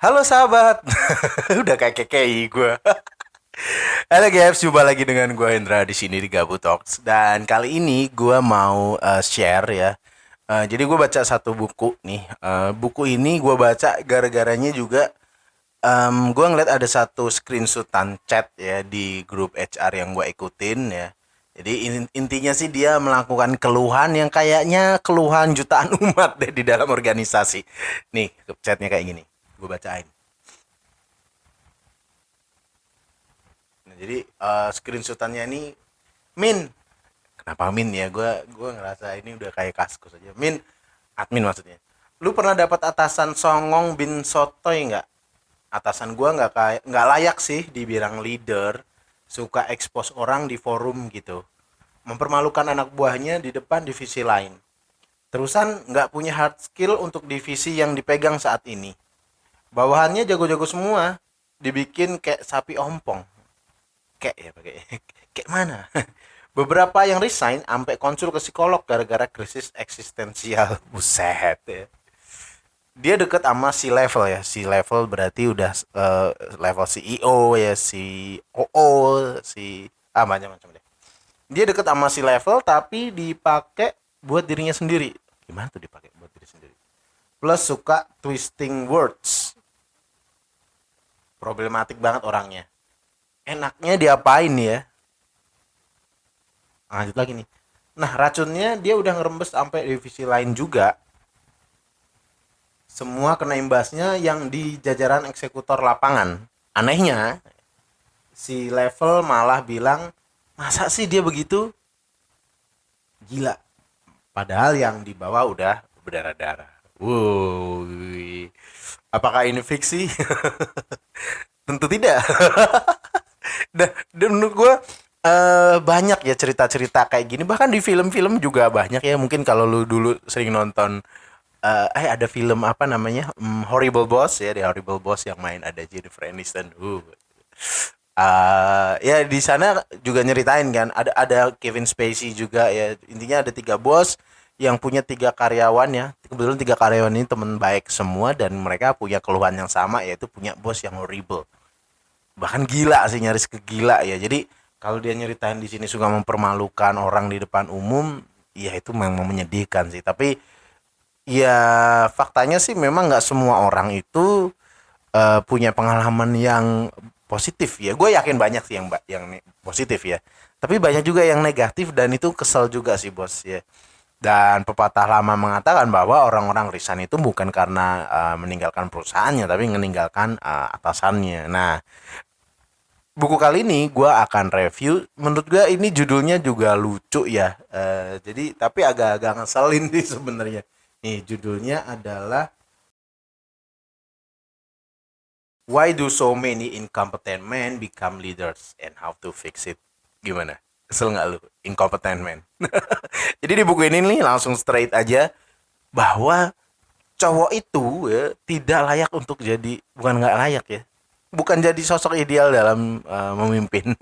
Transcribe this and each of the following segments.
Halo sahabat, udah kayak KKI gue. Halo guys, jumpa lagi dengan gue Hendra di sini di Gabut Talks. Dan kali ini gue mau share ya. Jadi gue baca satu buku nih. Buku ini gue baca gara-garanya juga gue ngeliat ada satu screenshotan chat ya di grup HR yang gue ikutin ya. Jadi intinya sih dia melakukan keluhan yang kayaknya keluhan jutaan umat deh di dalam organisasi. Nih, chatnya kayak gini. Gue bacain. Nah, jadi screenshotannya ini Min. Kenapa Min ya? Gue ngerasa ini udah kayak kaskus aja. Min, admin maksudnya. Lu pernah dapat atasan songong bin sotoy nggak? Atasan gue nggak layak sih dibilang leader, suka expose orang di forum gitu, mempermalukan anak buahnya di depan divisi lain. Terusan nggak punya hard skill untuk divisi yang dipegang saat ini. Bawahannya jago-jago semua, dibikin kayak sapi ompong. Kayak ya pakai kayak mana. Beberapa yang resign sampai konsul ke psikolog gara-gara krisis eksistensial. Buset ya. Dia deket sama si level ya. Si level berarti udah level CEO ya, si OO, si macam-macam deh. Dia deket sama si level tapi dipakai buat dirinya sendiri. Gimana tuh dipakai buat diri sendiri? Plus suka twisting words. Problematik banget orangnya. Enaknya diapain ya? Lanjut lagi nih. Nah, racunnya dia udah ngerembes sampai divisi lain juga. Semua kena imbasnya yang di jajaran eksekutor lapangan. Anehnya, si level malah bilang, masa sih dia begitu? Gila. Padahal yang di bawah udah berdarah-darah. Wow. Apakah ini fiksi? Tentu tidak. Dan menurut gue banyak ya cerita-cerita kayak gini, bahkan di film-film juga banyak ya. Mungkin kalau lu dulu sering nonton ada film apa namanya, Horrible Boss ya, di Horrible Boss yang main ada Jennifer Aniston. Ya di sana juga nyeritain kan, ada Kevin Spacey juga ya. Intinya ada tiga bos yang punya tiga karyawan ya. Kebetulan tiga karyawan ini teman baik semua dan mereka punya keluhan yang sama, yaitu punya bos yang horrible, bahkan gila sih, nyaris ke gila ya. Jadi kalau dia nyeritain di sini suka mempermalukan orang di depan umum, ya itu memang menyedihkan sih. Tapi ya faktanya sih memang nggak semua orang itu punya pengalaman yang positif ya. Gue yakin banyak sih yang positif ya. Tapi banyak juga yang negatif dan itu kesel juga sih bos ya. Dan pepatah lama mengatakan bahwa orang-orang resign itu bukan karena meninggalkan perusahaannya, tapi meninggalkan atasannya. Nah, buku kali ini gue akan review. Menurut gue ini judulnya juga lucu ya. Jadi tapi agak-agak ngeselin sih sebenarnya. Nih judulnya adalah Why Do So Many Incompetent Men Become Leaders and How to Fix It. Gimana? Kesel nggak lu? Incompetent men. Jadi di buku ini nih langsung straight aja bahwa cowok itu ya, tidak layak untuk jadi, bukan nggak layak ya, bukan jadi sosok ideal dalam memimpin.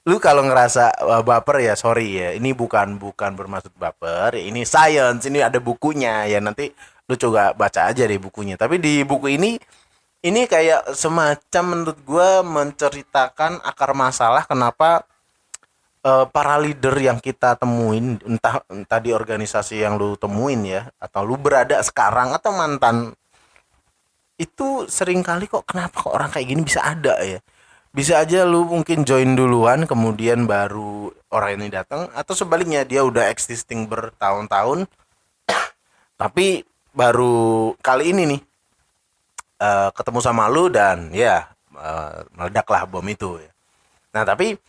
Lu kalau ngerasa baper ya sorry ya, ini bukan bukan bermaksud baper, ini science, ini ada bukunya ya, nanti lu coba baca aja deh bukunya. Tapi di buku ini kayak semacam menurut gue menceritakan akar masalah kenapa para leader yang kita temuin, entah di organisasi yang lu temuin ya, atau lu berada sekarang atau mantan, itu sering kali kok kenapa kok orang kayak gini bisa ada ya. Bisa aja lu mungkin join duluan kemudian baru orang ini datang, atau sebaliknya dia udah existing bertahun-tahun tapi baru kali ini nih ketemu sama lu dan ya meledaklah bom itu ya. Nah tapi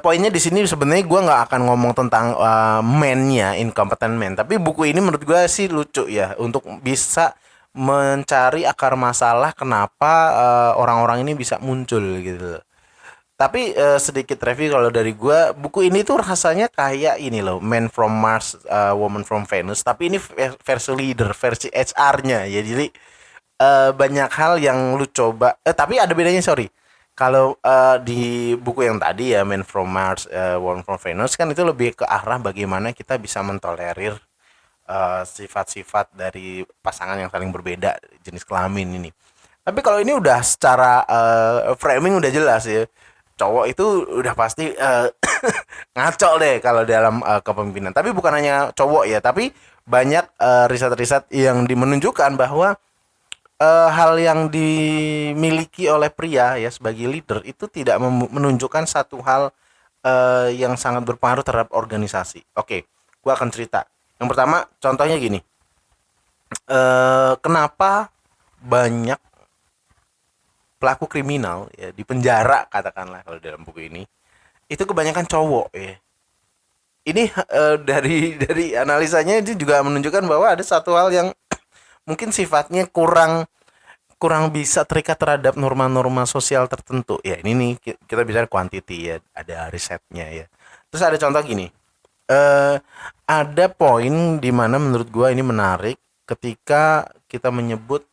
poinnya di sini sebenarnya gue nggak akan ngomong tentang man-nya, incompetent man, tapi buku ini menurut gue sih lucu ya untuk bisa mencari akar masalah kenapa orang-orang ini bisa muncul gitu. Tapi sedikit review kalau dari gue, buku ini tuh rasanya kayak ini loh, Man from Mars, Woman from Venus, tapi ini versi leader, versi HR-nya ya. Jadi banyak hal yang lu coba, tapi ada bedanya sorry. Kalau di buku yang tadi ya, Man from Mars, Woman from Venus, kan itu lebih ke arah bagaimana kita bisa mentolerir sifat-sifat dari pasangan yang saling berbeda jenis kelamin ini. Tapi kalau ini udah secara framing udah jelas ya. Cowok itu udah pasti ngaco deh kalau dalam kepemimpinan. Tapi bukan hanya cowok ya, tapi banyak riset-riset yang menunjukkan bahwa hal yang dimiliki oleh pria ya sebagai leader itu tidak menunjukkan satu hal yang sangat berpengaruh terhadap organisasi. Oke, gua akan cerita. Yang pertama, contohnya gini. Kenapa banyak pelaku kriminal ya di penjara katakanlah kalau dalam buku ini itu kebanyakan cowok ya. Ini dari analisanya itu juga menunjukkan bahwa ada satu hal yang mungkin sifatnya kurang kurang bisa terikat terhadap norma-norma sosial tertentu. Ya, ini nih kita bicara quantity ya, ada risetnya ya. Terus ada contoh gini. Eh ada poin di mana menurut gua ini menarik ketika kita menyebut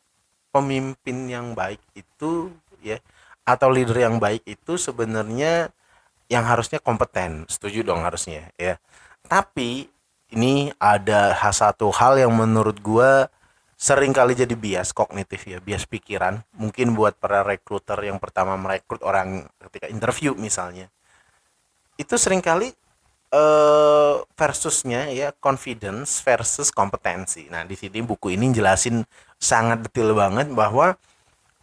pemimpin yang baik itu ya atau leader yang baik itu sebenarnya yang harusnya kompeten. Setuju dong harusnya ya. Tapi ini ada satu hal yang menurut gua sering kali jadi bias kognitif ya, bias pikiran. Mungkin buat para rekruter yang pertama merekrut orang ketika interview misalnya. Itu sering kali versusnya ya confidence versus kompetensi. Nah, di sini buku ini jelasin sangat detail banget bahwa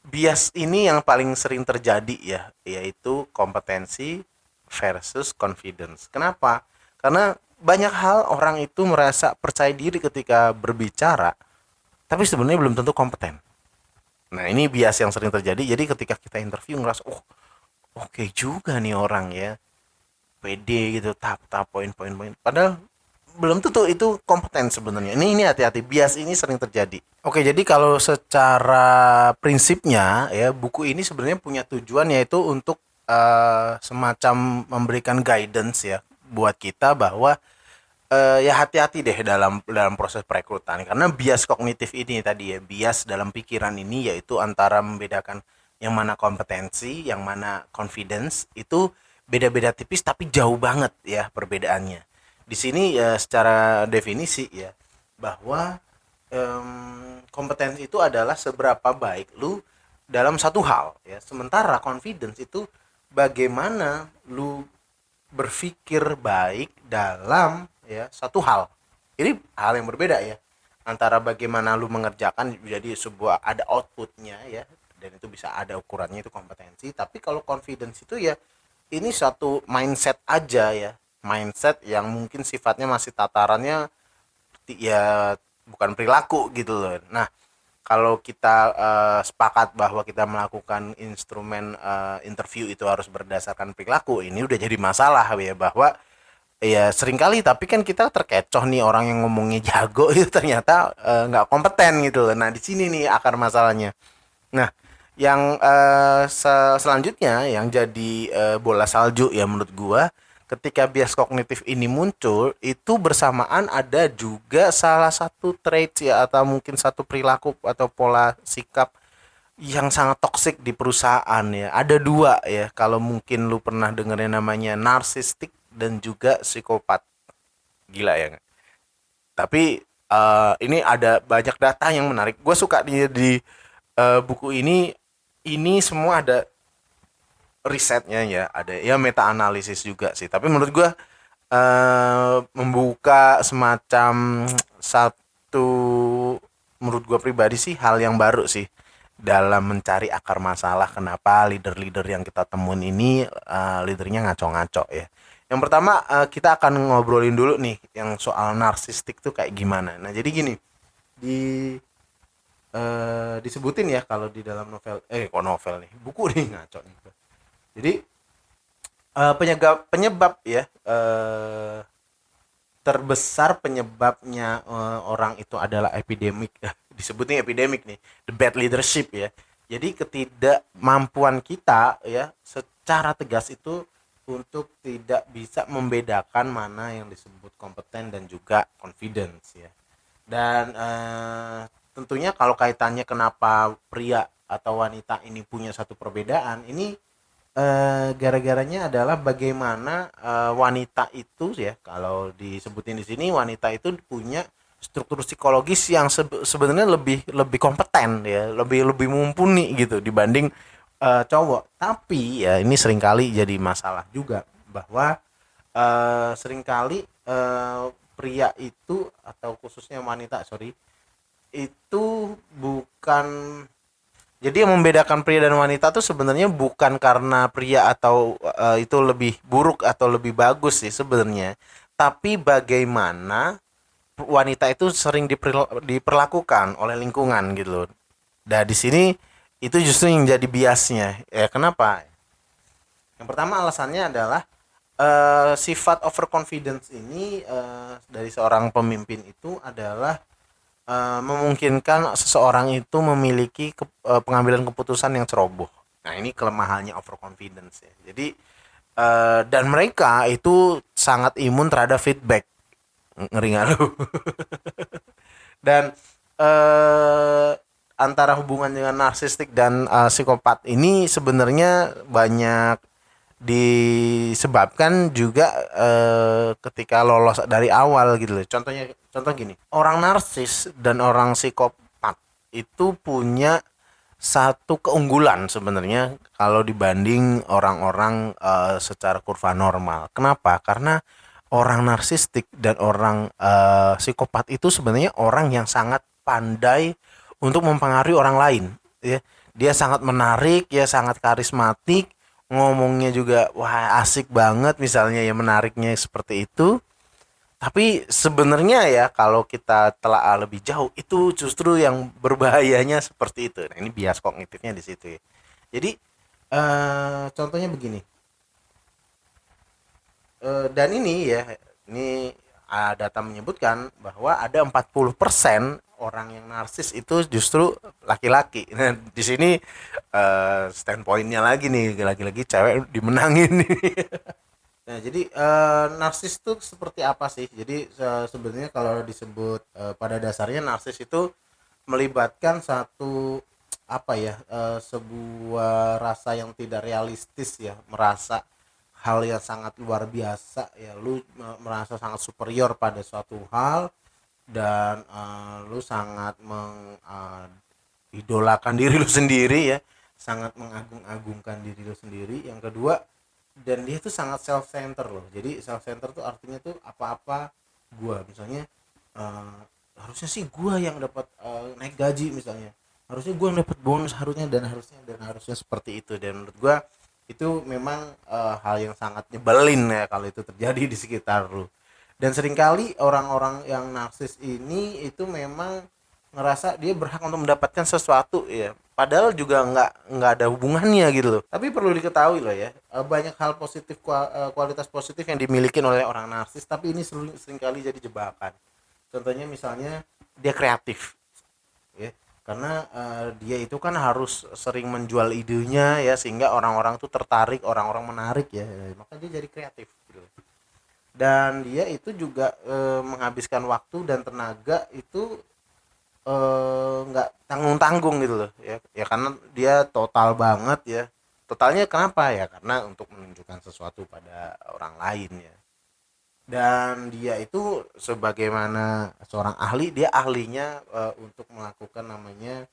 bias ini yang paling sering terjadi ya, yaitu kompetensi versus confidence. Kenapa? Karena banyak hal orang itu merasa percaya diri ketika berbicara, tapi sebenarnya belum tentu kompeten. Nah, ini bias yang sering terjadi. Jadi ketika kita interview ngerasa, oh oke juga nih orang ya, pede gitu, tap poin-poin. Padahal belum tentu itu kompeten sebenarnya. Ini hati-hati, bias ini sering terjadi. Oke, jadi kalau secara prinsipnya ya buku ini sebenarnya punya tujuan yaitu untuk semacam memberikan guidance ya buat kita bahwa ya hati-hati deh dalam dalam proses perekrutan karena bias kognitif ini tadi ya, bias dalam pikiran ini yaitu antara membedakan yang mana kompetensi, yang mana confidence itu beda-beda tipis tapi jauh banget ya perbedaannya. Di sini ya secara definisi ya bahwa kompetensi itu adalah seberapa baik lu dalam satu hal ya. Sementara confidence itu bagaimana lu berpikir baik dalam ya satu hal. Ini hal yang berbeda ya antara bagaimana lu mengerjakan jadi sebuah ada outputnya ya dan itu bisa ada ukurannya itu kompetensi. Tapi kalau confidence itu ya ini satu mindset aja ya, mindset yang mungkin sifatnya masih tatarannya ya bukan perilaku gitu loh. Nah, kalau kita sepakat bahwa kita melakukan instrumen interview itu harus berdasarkan perilaku, ini udah jadi masalah ya bahwa ya seringkali tapi kan kita terkecoh nih orang yang ngomongnya jago itu ternyata nggak kompeten gitu loh. Nah, di sini nih akar masalahnya. Nah, yang selanjutnya yang jadi bola salju ya menurut gua ketika bias kognitif ini muncul itu bersamaan ada juga salah satu trait ya atau mungkin satu perilaku atau pola sikap yang sangat toksik di perusahaan ya. Ada dua ya kalau mungkin lu pernah dengerin namanya narsistik dan juga psikopat. Gila ya nggak? Tapi ini ada banyak data yang menarik. Gue suka di buku ini semua ada risetnya ya, ada ya meta analisis juga sih. Tapi menurut gua membuka semacam satu menurut gua pribadi sih hal yang baru sih dalam mencari akar masalah kenapa leader-leader yang kita temuin ini leadernya ngaco-ngaco ya. Yang pertama kita akan ngobrolin dulu nih yang soal narsistik tuh kayak gimana. Nah, jadi gini, di disebutin ya kalau di dalam novel kok novel nih, buku nih ngaco nih. Jadi penyebab penyebab ya terbesar penyebabnya orang itu adalah epidemik disebutnya epidemik nih, the bad leadership ya. Jadi ketidakmampuan kita ya secara tegas itu untuk tidak bisa membedakan mana yang disebut kompeten dan juga confidence ya. Dan tentunya kalau kaitannya kenapa pria atau wanita ini punya satu perbedaan ini gara-garanya adalah bagaimana wanita itu ya kalau disebutin di sini wanita itu punya struktur psikologis yang sebenarnya lebih lebih kompeten ya, lebih lebih mumpuni gitu dibanding cowok. Tapi ya ini seringkali jadi masalah juga bahwa seringkali pria itu atau khususnya wanita, sorry, itu bukan, jadi yang membedakan pria dan wanita tuh sebenarnya bukan karena pria atau itu lebih buruk atau lebih bagus sih sebenarnya, tapi bagaimana wanita itu sering diperlakukan oleh lingkungan gitu loh. Nah, di sini itu justru yang jadi biasnya. Ya, kenapa? Yang pertama alasannya adalah sifat overconfidence ini dari seorang pemimpin itu adalah memungkinkan seseorang itu memiliki pengambilan keputusan yang ceroboh. Nah, ini kelemahannya overconfidence ya. Jadi dan mereka itu sangat imun terhadap feedback. Ngeri nggak lu? Dan eh antara hubungan dengan narsistik dan psikopat ini sebenarnya banyak disebabkan juga ketika lolos dari awal gitu loh. Contoh gini, orang narsis dan orang psikopat itu punya satu keunggulan sebenarnya kalau dibanding orang-orang secara kurva normal. Kenapa? Karena orang narsistik dan orang psikopat itu sebenarnya orang yang sangat pandai untuk mempengaruhi orang lain, ya. Dia sangat menarik, ya sangat karismatik, ngomongnya juga wah asik banget misalnya, ya menariknya seperti itu. Tapi sebenarnya ya kalau kita telah lebih jauh itu justru yang berbahayanya seperti itu. Nah, ini bias kognitifnya di situ ya. Jadi contohnya begini. Dan ini ya, ini data menyebutkan bahwa ada 40% orang yang narsis itu justru laki-laki. Nah, di sini standpointnya lagi nih, lagi-lagi cewek dimenangin nih. Nah, jadi narsis itu seperti apa sih? Jadi sebenarnya kalau disebut pada dasarnya narsis itu melibatkan satu apa ya, sebuah rasa yang tidak realistis ya, merasa hal yang sangat luar biasa ya, lu merasa sangat superior pada suatu hal, dan lu sangat idolakan diri lu sendiri ya, sangat mengagung-agungkan diri lu sendiri. Yang kedua, dan dia tuh sangat self center loh. Jadi self center tuh artinya tuh apa-apa gua, misalnya eh, harusnya sih gua yang dapat naik gaji misalnya, harusnya gua yang dapat bonus, harusnya dan harusnya seperti itu. Dan menurut gua itu memang hal yang sangat nyebelin ya kalau itu terjadi di sekitar lu. Dan seringkali orang-orang yang narsis ini itu memang ngerasa dia berhak untuk mendapatkan sesuatu ya, padahal juga nggak ada hubungannya gitu loh. Tapi perlu diketahui loh ya, banyak hal positif, kualitas positif yang dimiliki oleh orang narsis, tapi ini seringkali jadi jebakan. Contohnya misalnya dia kreatif ya, karena dia itu kan harus sering menjual idenya ya, sehingga orang-orang tuh tertarik, orang-orang menarik ya, maka dia jadi kreatif gitu. Dan dia itu juga menghabiskan waktu dan tenaga itu nggak tanggung-tanggung gitu loh ya, ya karena dia total banget ya. Totalnya kenapa ya, karena untuk menunjukkan sesuatu pada orang lain ya. Dan dia itu sebagaimana seorang ahli, dia ahlinya untuk melakukan namanya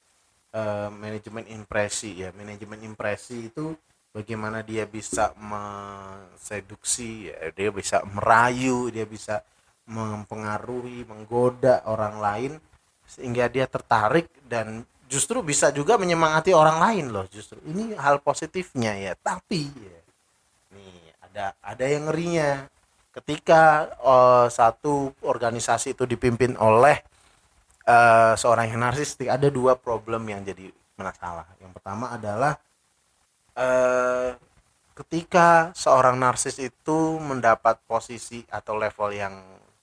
manajemen impresi ya. Manajemen impresi itu bagaimana dia bisa menseduksi ya, dia bisa merayu, dia bisa mempengaruhi, menggoda orang lain sehingga dia tertarik, dan justru bisa juga menyemangati orang lain loh. Justru ini hal positifnya ya. Tapi ya, nih ada yang ngerinya ketika satu organisasi itu dipimpin oleh seorang yang narsistik. Ada dua problem yang jadi masalah. Yang pertama adalah eh, ketika seorang narsis itu mendapat posisi atau level yang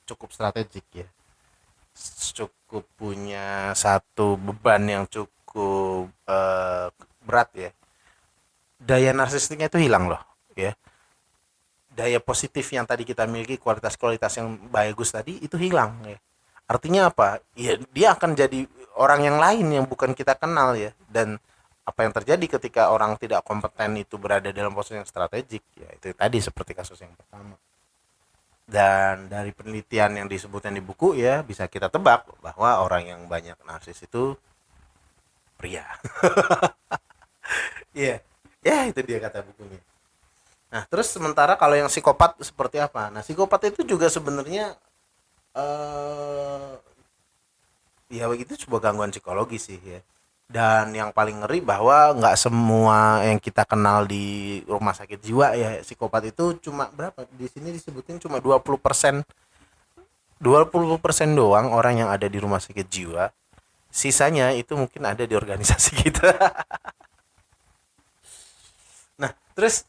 cukup strategik ya, cukup punya satu beban yang cukup berat ya, daya narsistiknya itu hilang loh ya. Daya positif yang tadi kita miliki, kualitas-kualitas yang bagus tadi itu hilang ya. Artinya apa? Ya dia akan jadi orang yang lain yang bukan kita kenal ya. Dan apa yang terjadi ketika orang tidak kompeten itu berada dalam posisi yang strategik ya, itu tadi seperti kasus yang pertama. Dan dari penelitian yang disebutkan di buku ya bisa kita tebak bahwa orang yang banyak narsis itu pria. Iya. Ya itu dia kata bukunya. Nah, terus sementara kalau yang psikopat seperti apa? Nah, psikopat itu juga sebenarnya eh ya begitu sebuah gangguan psikologi sih ya. Dan yang paling ngeri bahwa nggak semua yang kita kenal di rumah sakit jiwa ya psikopat itu cuma berapa? Di sini disebutin cuma 20% doang orang yang ada di rumah sakit jiwa. Sisanya itu mungkin ada di organisasi kita. Nah, terus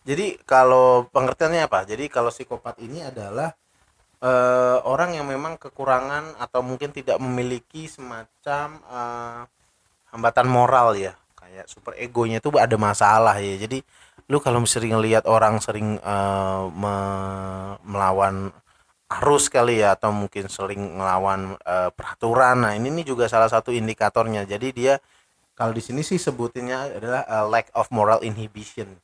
jadi kalau pengertiannya apa? Jadi kalau psikopat ini adalah orang yang memang kekurangan atau mungkin tidak memiliki semacam hambatan moral ya, kayak super egonya itu ada masalah ya. Jadi lu kalau sering lihat orang sering melawan arus kali ya atau mungkin sering ngelawan peraturan. Nah, ini nih juga salah satu indikatornya. Jadi dia kalau di sini sih sebutinnya adalah lack of moral inhibition.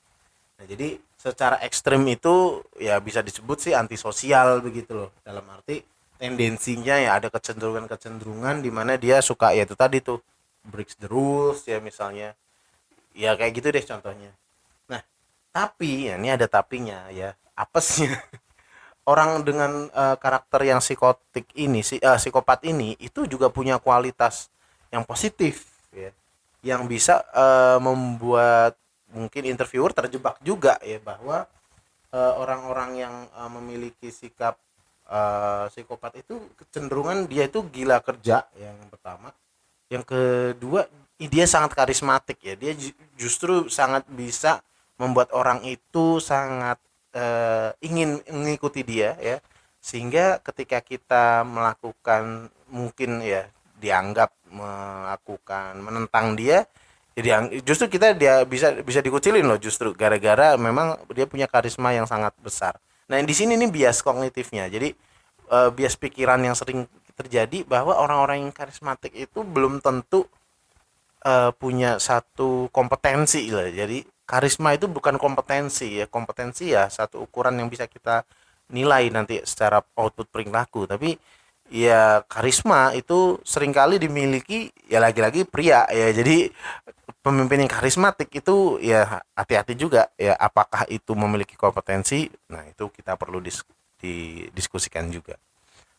Nah, jadi secara ekstrim itu ya bisa disebut sih antisosial begitu loh. Dalam arti tendensinya ya ada kecenderungan-kecenderungan di mana dia suka ya itu tadi tuh breaks the rules ya misalnya. Ya kayak gitu deh contohnya. Nah, tapi ya ini ada tapinya ya. Apesnya orang dengan karakter yang psikotik ini psikopat ini itu juga punya kualitas yang positif ya. Yang bisa membuat mungkin interviewer terjebak juga ya bahwa orang-orang yang memiliki sikap psikopat itu kecenderungan dia itu gila kerja yang pertama, yang kedua dia sangat karismatik ya, dia justru sangat bisa membuat orang itu sangat ingin mengikuti dia ya, sehingga ketika kita melakukan mungkin ya dianggap melakukan menentang dia jadi justru dia bisa bisa dikucilin loh justru gara-gara memang dia punya karisma yang sangat besar. Nah, di sini nih bias kognitifnya. Jadi bias pikiran yang sering terjadi bahwa orang-orang yang karismatik itu belum tentu punya satu kompetensi lah. Jadi karisma itu bukan kompetensi ya. Kompetensi ya satu ukuran yang bisa kita nilai nanti secara output perilaku. Tapi ya karisma itu seringkali dimiliki ya lagi-lagi pria ya. Jadi pemimpin yang karismatik itu ya hati-hati juga ya apakah itu memiliki kompetensi. Nah, itu kita perlu didiskusikan juga.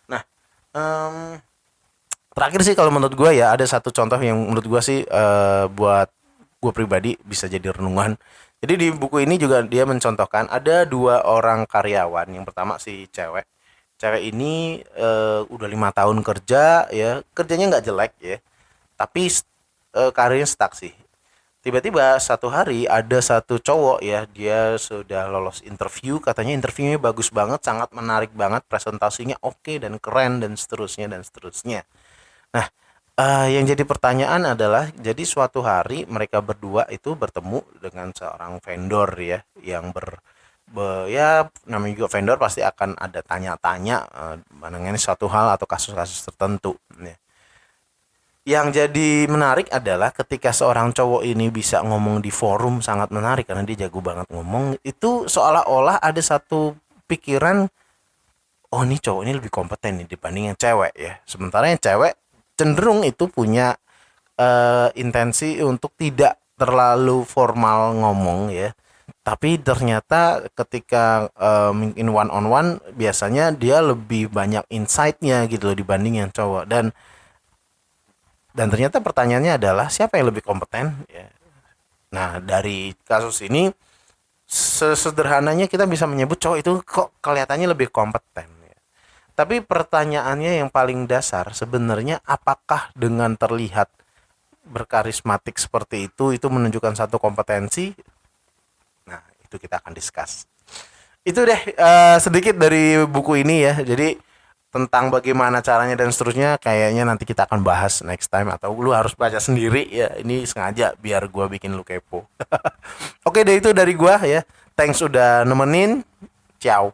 Nah, em, terakhir sih kalau menurut gue ya ada satu contoh yang menurut gue sih buat gue pribadi bisa jadi renungan. Jadi di buku ini juga dia mencontohkan ada dua orang karyawan. Yang pertama si cewek. Cewek ini udah 5 tahun kerja ya, kerjanya nggak jelek ya, tapi karirnya stuck sih. Tiba-tiba satu hari ada satu cowok ya, dia sudah lolos interview, katanya interviewnya bagus banget, sangat menarik banget, presentasinya oke dan keren dan seterusnya dan seterusnya. Nah, yang jadi pertanyaan adalah, jadi suatu hari mereka berdua itu bertemu dengan seorang vendor ya, yang ya namanya juga vendor pasti akan ada tanya-tanya mengenai suatu hal atau kasus-kasus tertentu. Ya. Yang jadi menarik adalah ketika seorang cowok ini bisa ngomong di forum sangat menarik karena dia jago banget ngomong, itu seolah-olah ada satu pikiran, oh ini cowok ini lebih kompeten nih dibanding yang cewek ya. Sementara yang cewek cenderung itu punya intensi untuk tidak terlalu formal ngomong ya. Tapi ternyata ketika mungkin one on one biasanya dia lebih banyak insight-nya gitu loh dibanding yang cowok. Dan ternyata pertanyaannya adalah siapa yang lebih kompeten ya. Nah, dari kasus ini sesederhananya kita bisa menyebut cowok itu kok kelihatannya lebih kompeten ya. Tapi pertanyaannya yang paling dasar sebenarnya apakah dengan terlihat berkarismatik seperti itu menunjukkan satu kompetensi? Nah, itu kita akan discuss. Itu deh sedikit dari buku ini ya. Jadi tentang bagaimana caranya dan seterusnya kayaknya nanti kita akan bahas next time atau lu harus baca sendiri ya. Ini sengaja biar gua bikin lu kepo. Oke deh, itu dari gua ya. Thanks udah nemenin. Ciao.